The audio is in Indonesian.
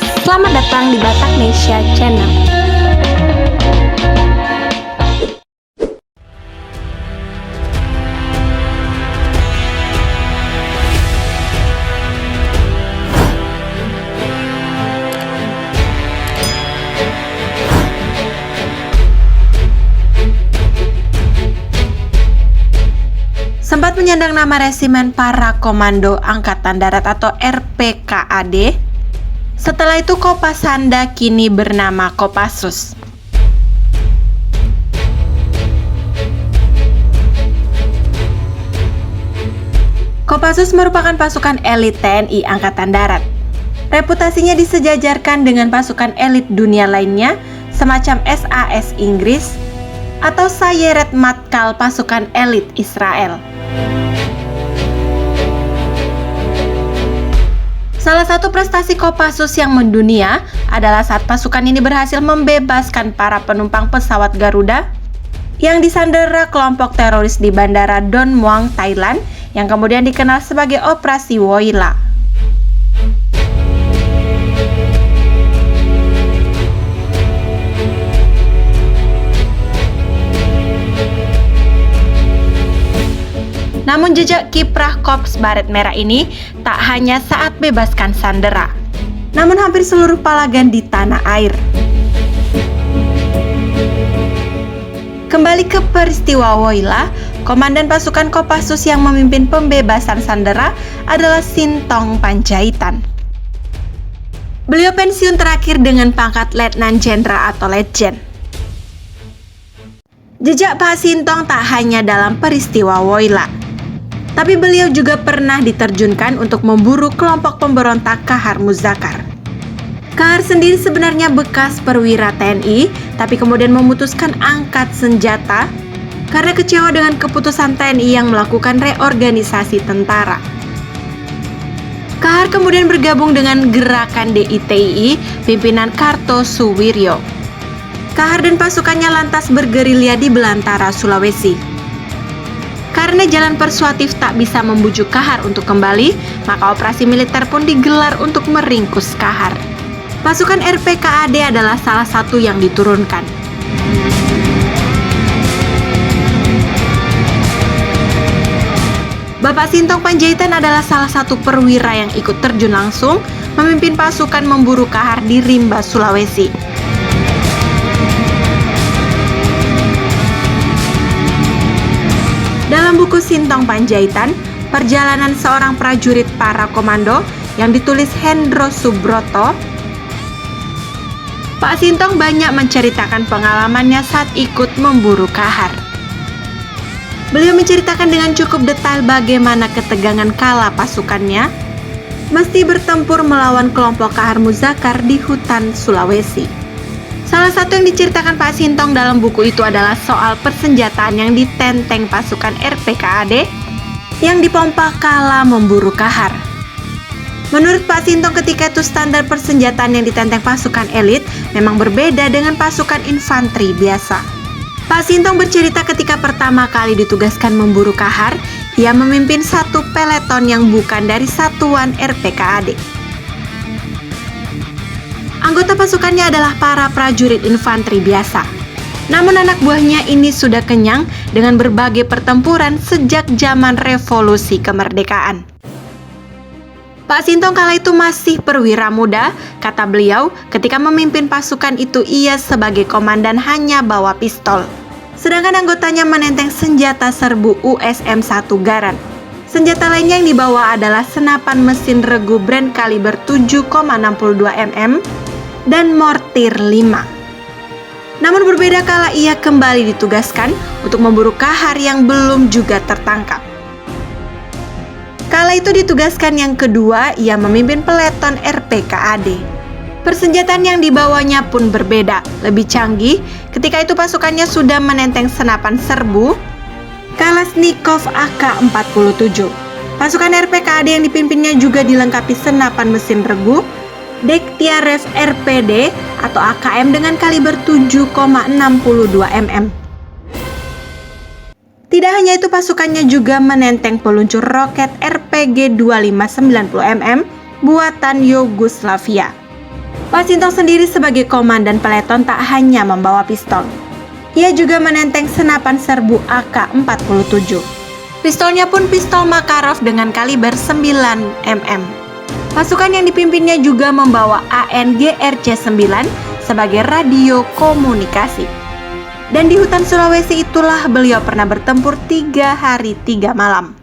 selamat datang di Batak Nesia Channel. Sempat menyandang nama Resimen Para Komando Angkatan Darat atau RPKAD. Setelah itu Kopasanda kini bernama Kopassus. Kopassus merupakan pasukan elit TNI Angkatan Darat. Reputasinya disejajarkan dengan pasukan elit dunia lainnya semacam SAS Inggris atau Sayeret Matkal pasukan elit Israel. Salah satu prestasi Kopassus yang mendunia adalah saat pasukan ini berhasil membebaskan para penumpang pesawat Garuda yang disandera kelompok teroris di Bandara Don Muang, Thailand, yang kemudian dikenal sebagai Operasi Woyla. Namun jejak kiprah Korps Baret Merah ini tak hanya saat bebaskan sandera, namun hampir seluruh palagan di tanah air. Kembali ke peristiwa Woyla, komandan pasukan Kopassus yang memimpin pembebasan sandera adalah Sintong Panjaitan. Beliau pensiun terakhir dengan pangkat Letnan Jenderal atau Letjen. Jejak Pak Sintong tak hanya dalam peristiwa Woyla, tapi beliau juga pernah diterjunkan untuk memburu kelompok pemberontak Kahar Muzakkar. Kahar sendiri sebenarnya bekas perwira TNI, tapi kemudian memutuskan angkat senjata karena kecewa dengan keputusan TNI yang melakukan reorganisasi tentara. Kahar kemudian bergabung dengan gerakan DITII pimpinan Kartosuwiryo. Kahar dan pasukannya lantas bergerilya di belantara Sulawesi. Karena jalan persuasif tak bisa membujuk Kahar untuk kembali, maka operasi militer pun digelar untuk meringkus Kahar. Pasukan RPKAD adalah salah satu yang diturunkan. Bapak Sintong Panjaitan adalah salah satu perwira yang ikut terjun langsung memimpin pasukan memburu Kahar di Rimba, Sulawesi. Dalam buku Sintong Panjaitan, Perjalanan Seorang Prajurit Para Komando yang ditulis Hendro Subroto, Pak Sintong banyak menceritakan pengalamannya saat ikut memburu Kahar. Beliau menceritakan dengan cukup detail bagaimana ketegangan kala pasukannya mesti bertempur melawan kelompok Kahar Muzakkar di hutan Sulawesi. Salah satu yang diceritakan Pak Sintong dalam buku itu adalah soal persenjataan yang ditenteng pasukan RPKAD yang dipompa kala memburu Kahar. Menurut Pak Sintong ketika itu standar persenjataan yang ditenteng pasukan elit memang berbeda dengan pasukan infanteri biasa. Pak Sintong bercerita ketika pertama kali ditugaskan memburu Kahar, ia memimpin satu peleton yang bukan dari satuan RPKAD. Anggota pasukannya adalah para prajurit infanteri biasa. Namun anak buahnya ini sudah kenyang dengan berbagai pertempuran sejak zaman revolusi kemerdekaan. Pak Sintong kala itu masih perwira muda, kata beliau, ketika memimpin pasukan itu ia sebagai komandan hanya bawa pistol. Sedangkan anggotanya menenteng senjata serbu USM-1 Garand. Senjata lainnya yang dibawa adalah senapan mesin regu brand kaliber 7,62 mm dan mortir 5. Namun berbeda kala ia kembali ditugaskan untuk memburu Kahar yang belum juga tertangkap. Kala itu ditugaskan yang kedua, ia memimpin peleton RPKAD. Persenjataan yang dibawanya pun berbeda, lebih canggih. Ketika itu pasukannya sudah menenteng senapan serbu Kalashnikov AK-47. Pasukan RPKAD yang dipimpinnya juga dilengkapi senapan mesin regu Dektiarev RPD atau AKM dengan kaliber 7,62 mm. Tidak hanya itu, pasukannya juga menenteng peluncur roket RPG 2590 mm buatan Yugoslavia. Washington sendiri sebagai komandan peleton tak hanya membawa pistol. Ia juga menenteng senapan serbu AK-47. Pistolnya pun pistol Makarov dengan kaliber 9 mm. Pasukan yang dipimpinnya juga membawa ANGRC-9 sebagai radio komunikasi. Dan di hutan Sulawesi itulah beliau pernah bertempur 3 hari 3 malam.